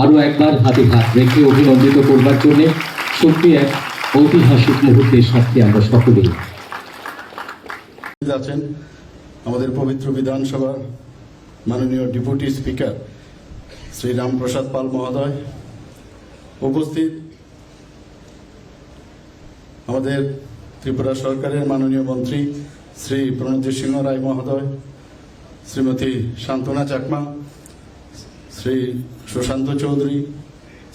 আরো একবার হাতে হাত রেখে অভিনন্দিত করবার জন্য সত্যি এক ঐতিহাসিক মুহূর্তের সাথে আমরা সকলেই আছেন আমাদের পবিত্র বিধানসভার মাননীয় ডেপুটি স্পিকার শ্রী রামপ্রসাদ পাল মহোদয়, উপস্থিত আমাদের ত্রিপুরা সরকারের মাননীয় মন্ত্রী শ্রী প্রণজিৎ সিংহ রায় মহোদয়, শ্রীমতী শান্তনা চাকমা, শ্রী সুশান্ত চৌধুরী,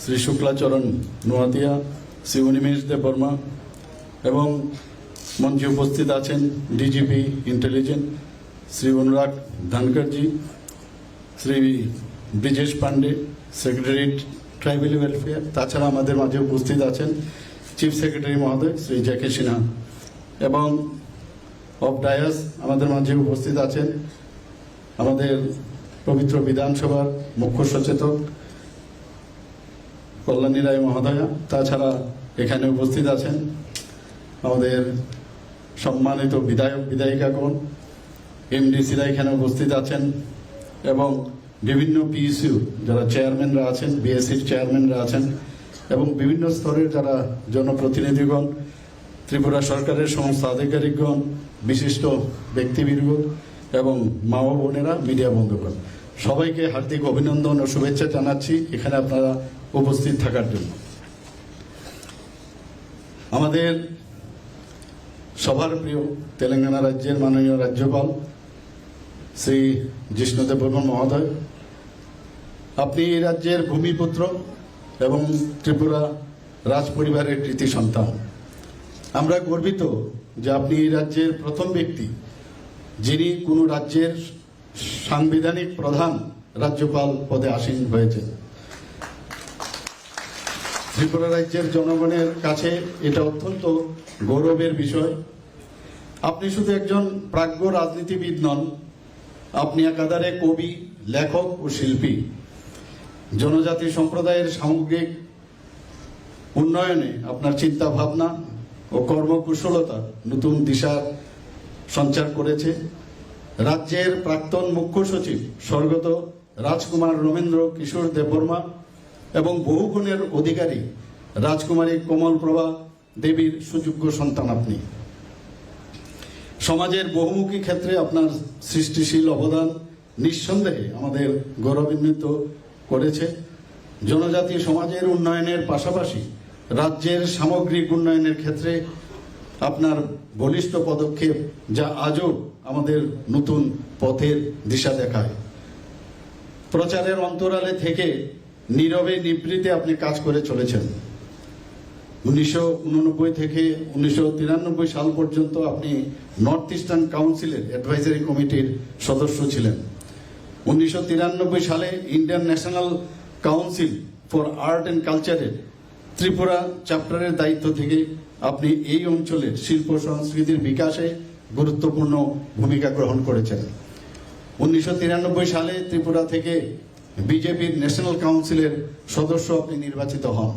শ্রী শুক্লাচরণ নোয়াতিয়া, শ্রী অনিমেষ দেব বর্মা এবং মঞ্চে উপস্থিত আছেন DGP intelligence Shri Anurag Dhankarji, Shri Brijesh Pandey, secretary tribal welfare. তাছাড়া আমাদের মাঝে উপস্থিত আছেন চিফ সেক্রেটারি মহোদয় শ্রী জেকে সিনহা এবং অফ ডায়াস আমাদের মাঝে উপস্থিত আছেন আমাদের পবিত্র বিধানসভার মুখ্য সচেতক কল্যাণী রায় মহোদয়া। তাছাড়া এখানে উপস্থিত আছেন আমাদের সম্মানিত বিধায়ক বিধায়িকাগণ, এমডিসিরা এখানে উপস্থিত আছেন এবং বিভিন্ন পিএসইউ যারা চেয়ারম্যানরা আছেন, বিএসসির চেয়ারম্যানরা আছেন এবং বিভিন্ন স্তরের যারা জনপ্রতিনিধিগণ, ত্রিপুরা সরকারের সমস্ত আধিকারিকগণ, বিশিষ্ট ব্যক্তিবর্গ এবং মা ও বোনেরা, মিডিয়া বন্ধুগণ, সবাইকে হার্দিক অভিনন্দন ও শুভেচ্ছা জানাচ্ছি এখানে আপনারা উপস্থিত থাকার জন্য। আমাদের সবার প্রিয় তেলেঙ্গানা রাজ্যের মাননীয় রাজ্যপাল শ্রী জিষ্ণুদেব বর্মন মহোদয়, আপনি এই রাজ্যের ভূমিপুত্র এবং ত্রিপুরা রাজ পরিবারের কৃতি সন্তান। আমরা গর্বিত যে আপনি এই রাজ্যের প্রথম ব্যক্তি যিনি কোনো রাজ্যের সাংবিধানিক প্রধান রাজ্যপাল পদে আসীন হয়েছেন। ত্রিপুরা রাজ্যের জনগণের কাছে এটা অত্যন্ত গৌরবের বিষয়। আপনি শুধু একজন প্রাজ্ঞ রাজনীতিবিদ নন, আপনি একাধারে কবি, লেখক ও শিল্পী। জনজাতি সম্প্রদায়ের সামগ্রিক উন্নয়নে আপনার চিন্তা ভাবনা ও কর্মকুশলতা নতুন দিশার সঞ্চার করেছে। রাজ্যের প্রাক্তন মুখ্য সচিব স্বর্গত রাজকুমার রমেন্দ্র কিশোর দেববর্মা এবং বহুগুণের অধিকারী রাজকুমারী কমলপ্রভা দেবীর সুযোগ্য সন্তান আপনি। সমাজের বহুমুখী ক্ষেত্রে আপনার সৃষ্টিশীল অবদান নিঃসন্দেহে আমাদের গৌরবান্বিত করেছে। জনজাতি সমাজের উন্নয়নের পাশাপাশি রাজ্যের সামগ্রিক উন্নয়নের ক্ষেত্রে আপনার বলিষ্ঠ পদক্ষেপ যা আজও আমাদের নতুন পথের দিশা দেখায়। প্রচারের অন্তরালে থেকে নীরবে নিবৃত্তে আপনি কাজ করে চলেছেন। 1989 থেকে 1993 সাল পর্যন্ত আপনি নর্থ ইস্টার্ন কাউন্সিলের অ্যাডভাইজারি কমিটির সদস্য ছিলেন। 1993 সালে Indian national council for art and কালচারের ত্রিপুরা চ্যাপ্টারের দায়িত্ব থেকে আপনি এই অঞ্চলের শিল্প সংস্কৃতির বিকাশে গুরুত্বপূর্ণ ভূমিকা গ্রহণ করেছেন। 1993 সালে ত্রিপুরা থেকে বিজেপির ন্যাশনাল কাউন্সিলের সদস্য আপনি নির্বাচিত হন।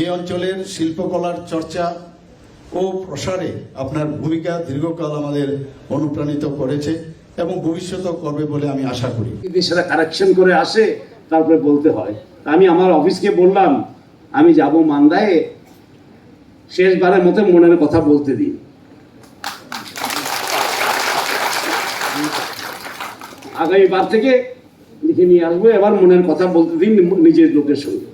এই অঞ্চলের শিল্পকলার চর্চা ও প্রসারে আপনার ভূমিকা দীর্ঘকাল আমাদের অনুপ্রাণিত করেছে এবং ভবিষ্যতেও করবে বলে আমি আশা করি। সেটা কারেকশন করে আসে, তারপরে বলতে হয়। আমি আমার অফিসকে বললাম আমি যাব মান্দায়, শেষবারের মতো মনের কথা বলতে দিই। আগামীবার থেকে লিখে নিয়ে আসবো, এবার মনের কথা বলতে দিন নিজের লোকের সঙ্গে।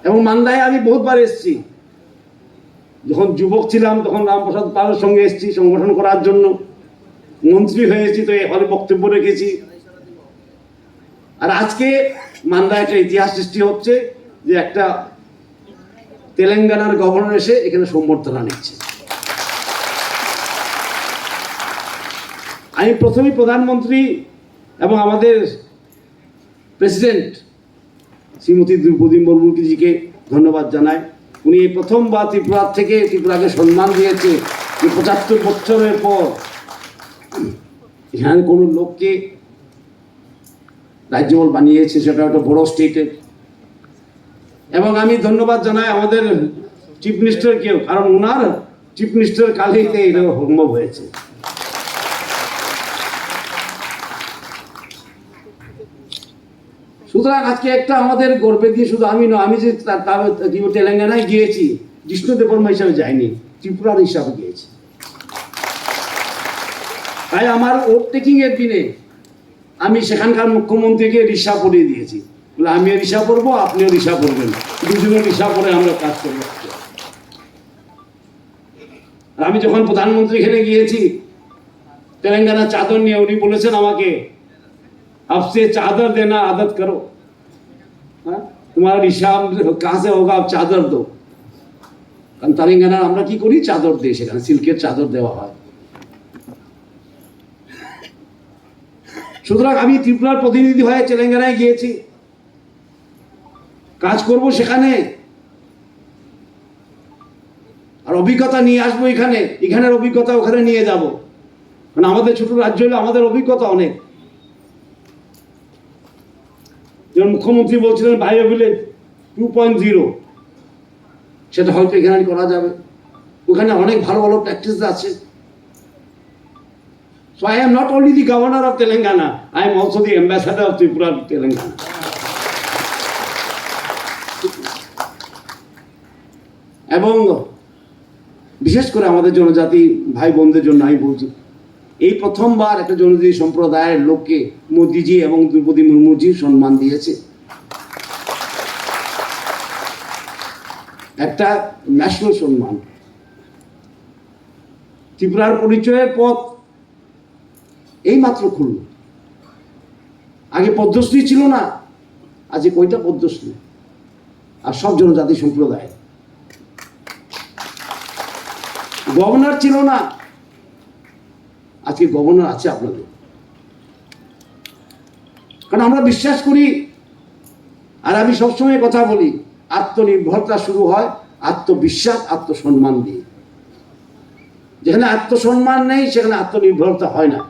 এবং মান্দায় আমি বহুতবার এসেছি। যখন যুবক ছিলাম তখন রামপ্রসাদ পালের সঙ্গে এসেছি সংগঠন করার জন্য। মন্ত্রী হয়েছি তো এখানে বক্তব্য রেখেছি। আর আজকে মান্দায় একটা ইতিহাস সৃষ্টি হচ্ছে যে একটা তেলেঙ্গানার গভর্নর এসে এখানে সম্বর্ধনা নিচ্ছে। আমি প্রথমেই প্রধানমন্ত্রী এবং আমাদের প্রেসিডেন্ট শ্রীমতী দ্রৌপদী মুর্মুজিকে ধন্যবাদ জানাই। উনি এই প্রথমবার ত্রিপুরা থেকে ত্রিপুরাকে সম্মান দিয়েছে যে 75 বছরের পর এখানে কোনো লোককে রাজ্যপাল বানিয়েছে, সেটা একটা বড় স্টেটের। এবং আমি ধন্যবাদ জানাই আমাদের চিফ মিনিস্টারকেও, কারণ ওনার চিফ মিনিস্টার কালেইতে এটা সম্ভব হয়েছে। সুতরাং আজকে একটা আমাদের গর্বে দিয়ে শুধু আমি নয়, আমি যে তেলেঙ্গানায় গিয়েছি জিষ্ণু দেববর্মা হিসাবে যাইনি, ত্রিপুরার হিসাবে গিয়েছি। তাই আমার ওট টেকিং এর দিনে আমি সেখানকার মুখ্যমন্ত্রীকে রিসা পরিয়ে দিয়েছি, বলে আমিও রিসা পরবো, আপনিও রিসা পরবেন, দুজনে রিসা পরে আমরা কাজ করবো। আর আমি যখন প্রধানমন্ত্রী এখানে গিয়েছি তেলেঙ্গানা চাদর নিয়ে, উনি বলেছেন আমাকে আপসে চাদর দেনা আদত করো, তোমার রিসাব কাছে হোক, আপ চাদর দো। কারণ তেলেঙ্গানা আমরা কি করি, চাদর দিই, সেখানে সিল্কের চাদর দেওয়া হয়। সুতরাং আমি ত্রিপুরার প্রতিনিধি হয়ে তেলেঙ্গানায় গিয়েছি, কাজ করব সেখানে, আর অভিজ্ঞতা নিয়ে আসবো এখানে, এখানের অভিজ্ঞতা ওখানে নিয়ে যাব। কারণ আমাদের ছোট রাজ্য হলে আমাদের অভিজ্ঞতা অনেক। যেমন মুখ্যমন্ত্রী বলছিলেন বায়ো ভিলেজ 2.0, সেটা হয়তো এখানে করা যাবে। ওখানে অনেক ভালো ভালো প্র্যাকটিস আছে। So I am not only the governor of Telangana, I am also the ambassador of Tripura to Telangana. এবং বিশেষ করে আমাদের জনজাতি ভাই বোনদের জন্য আমি বলছি, এই প্রথমবার একটা জনজাতি সম্প্রদায়ের লোককে মোদিজি এবং দ্রৌপদী মুর্মুজি সম্মান দিয়েছে, একটা ন্যাশনাল সম্মান। ত্রিপুরার পরিচয়ের পথ এই মাত্র খুলল। আগে পদ্মশ্রী ছিল না, আজকে কয়টা পদ্মশ্রী, আর সব জনজাতি সম্প্রদায়। গভর্নর ছিল না, আজকে গভর্নর আছে আপনাদের। কারণ আমরা বিশ্বাস করি, আর আমি সবসময় কথা বলি, আত্মনির্ভরতা শুরু হয় আত্মবিশ্বাস, আত্মসম্মান দিয়ে। যেখানে আত্মসম্মান নেই সেখানে আত্মনির্ভরতা হয় না।